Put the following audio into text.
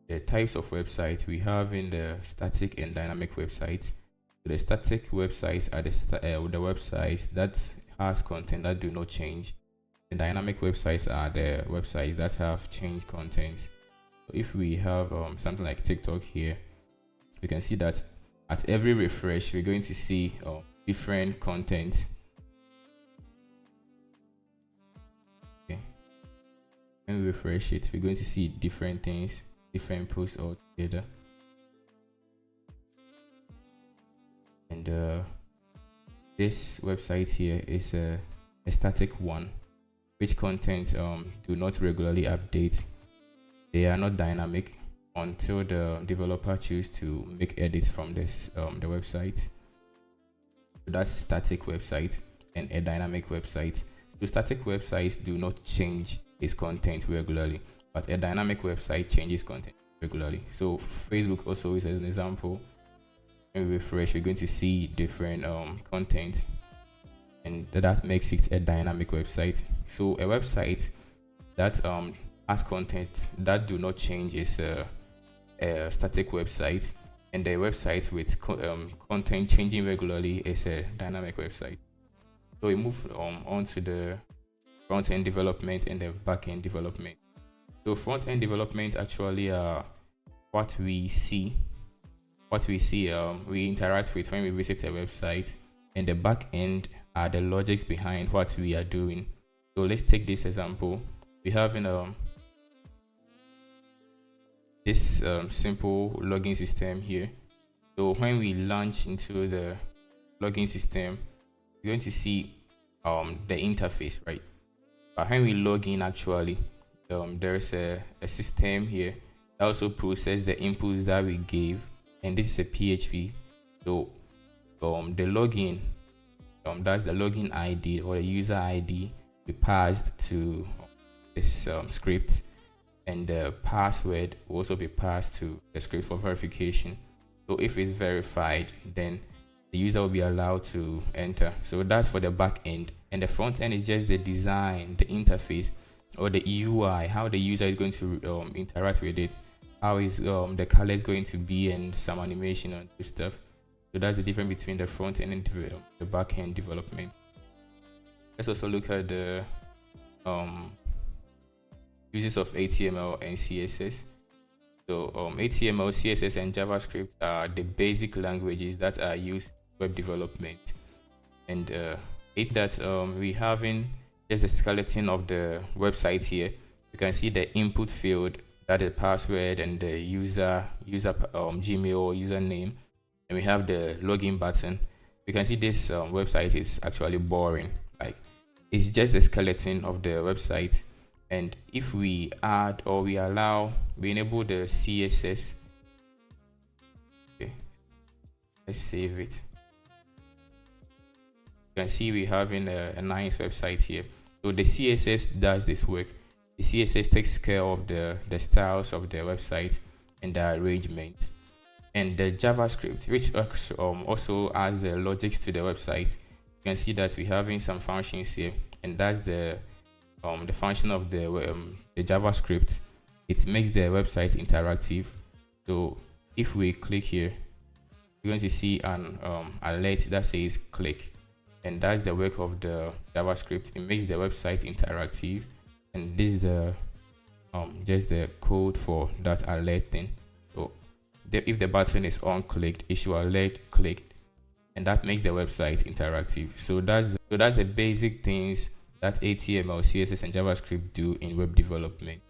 the types of websites we have in the static and dynamic websites. So the static websites are the websites that has content that do not change. The dynamic websites are the websites that have changed content. So if we have something like TikTok here, we can see that at every refresh we're going to see different content. Okay. When we refresh it, we're going to see different things, different posts altogether. And this website here is a static one, which content do not regularly update. They are not dynamic until the developer choose to make edits from this the website. So that's static website and a dynamic website. So static websites do not change its content regularly, but a dynamic website changes content regularly. So Facebook also is an example. When we refresh, we're going to see different content, and that makes it a dynamic website. So a website that has content that do not change is a static website, and the website with content changing regularly is a dynamic website. So we move on to the front-end development and the back-end development. So front-end development actually what we see, we interact with when we visit a website, and the back-end are the logics behind what we are doing. So let's take this example. We have in this simple login system here. So when we launch into the login system, we're going to see the interface, right? But when we log in, actually there's a system here that also processes the inputs that we gave, and this is a PHP. So the login, that's the login ID or the user ID we passed to this script, and the password will also be passed to the script for verification. So if it's verified, then the user will be allowed to enter. So that's for the back end, and the front end is just the design, the interface, or the UI, how the user is going to interact with it, how is the color is going to be, and some animation and stuff. So that's the difference between the front end and the back end development. Let's also look at the uses of HTML and CSS. So HTML, CSS, and JavaScript are the basic languages that are used in web development. And we have in just the skeleton of the website here. You can see the input field, that is password, and the user Gmail username, and we have the login button. You can see this website is actually boring. Like, it's just the skeleton of the website. And if we add or we enable the CSS, okay, let's save it. You can see we have in a nice website here. So the CSS does this work. The CSS takes care of the styles of the website and the arrangement. And the JavaScript, which also adds the logics to the website. You can see that we having some functions here, and that's the function of the JavaScript. It makes the website interactive. So if we click here, you're going to see an alert that says click, and that's the work of the JavaScript. It makes the website interactive, and this is the just the code for that alert thing. So if the button is unclicked, it should alert clicked, and that makes the website interactive. So that's the basic things that HTML, CSS, and JavaScript do in web development.